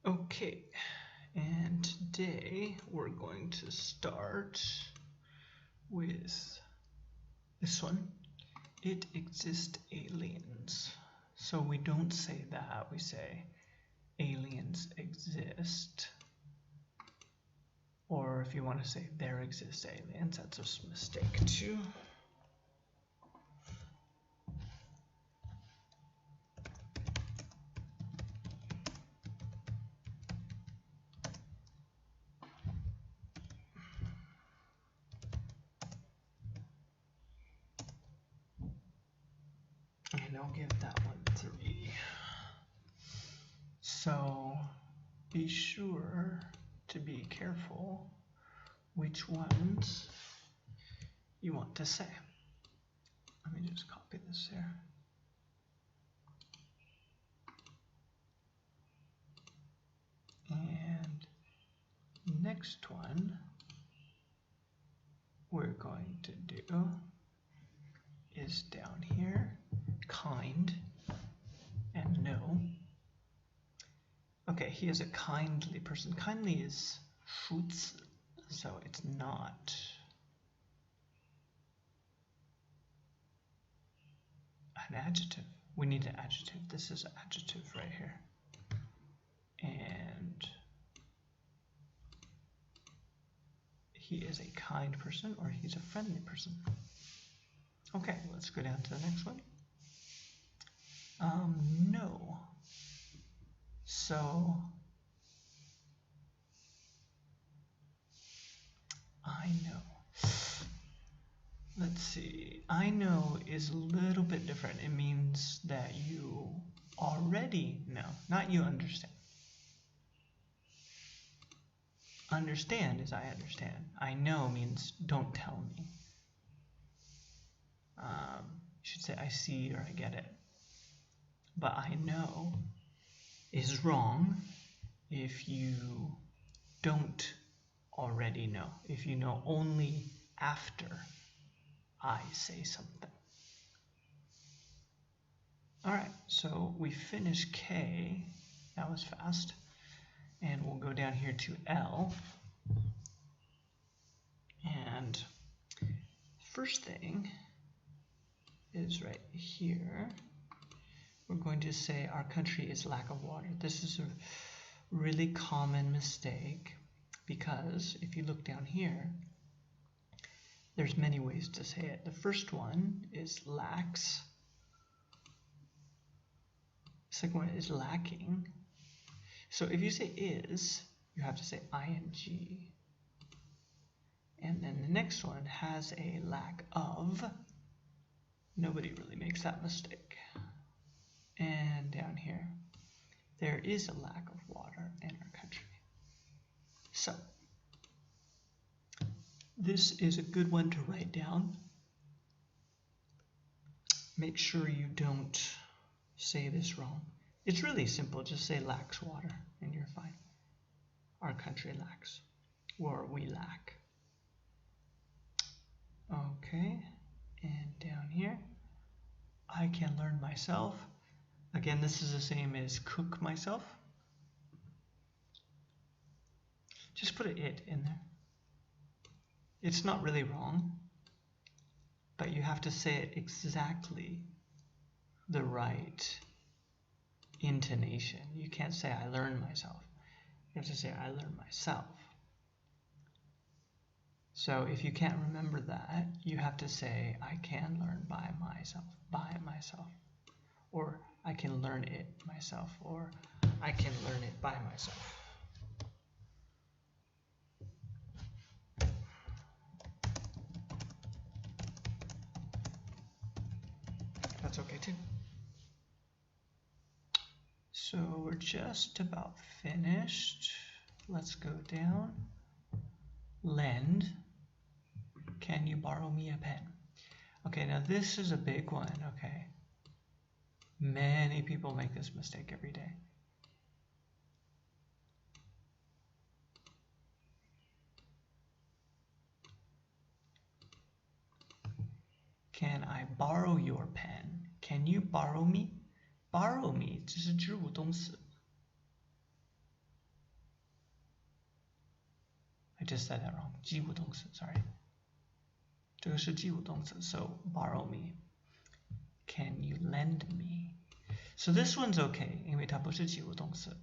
Okay, and today we're going to start with this one. It exists aliens. So we don't say that, we say aliens exist. Or if you want to say there exist aliens, that's a mistake too. And I'll give that one 3. So be sure to be careful which ones you want to say. Let me just copy this here. And next one we're going to do is down here, kind and no. Okay, he is a kindly person. Kindly is 数词, so it's not an adjective. We need an adjective. This is an adjective right here. And he is a kind person or he's a friendly person. Okay, let's go down to the next one. No. So I know. Let's see. I know is a little bit different. It means that you already know, not you understand. Understand is I understand. I know means don't tell me. You should say I see or I get it. But I know is wrong if you don't already know. If you know only after I say something. Alright, so we finished K. That was fast. And we'll go down here to L. And first thing is right here. We're going to say our country is lack of water. This is a really common mistake because if you look down here, there's many ways to say it. The first one is lacks. The second one is lacking. So if you say is, you have to say ing. And then the next one has a lack of. Nobody really makes that mistake. And down here, there is a lack of water in our country. So this is a good one to write down. Make sure you don't say this wrong. It's really simple. Just say lacks water and you're fine. Our country lacks, or we lack. Okay, and down here, I can learn myself. Again, this is the same as cook myself. Just put an it in there. It's not really wrong, but you have to say it exactly the right intonation. You can't say I learn myself. You have to say I learn myself. So if you can't remember that, you have to say I can learn by myself. Or I can learn it myself, or I can learn it by myself. That's okay too. So we're just about finished. Let's go down. Lend. Can you borrow me a pen? Okay, now this is a big one, okay? Many people make this mistake every day. Can I borrow your pen? Can you borrow me? Borrow me 这是知物动词。I just said that wrong. 及物动词 sorry. 这个是及物动词 so borrow me. Can you lend me? So this one's okay, 因为它不是及物动词.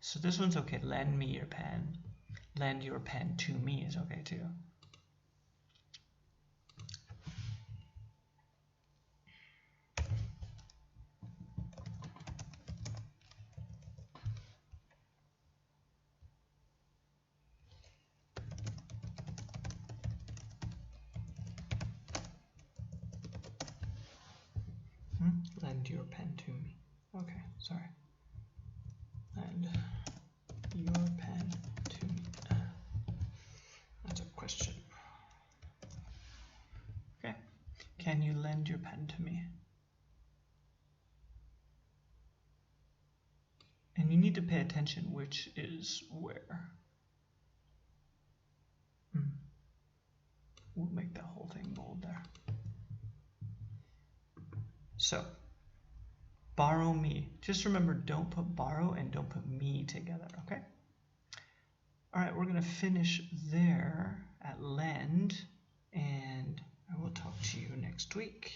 So this one's okay. Lend me your pen. Lend your pen to me is okay too. Lend your pen to me. Okay, sorry. Lend your pen to me. That's a question. Okay. Can you lend your pen to me? And you need to pay attention which is where. We'll make that whole thing bold there. So, borrow me. Just remember, don't put borrow and don't put me together, okay? All right, we're going to finish there at lend, and I will talk to you next week.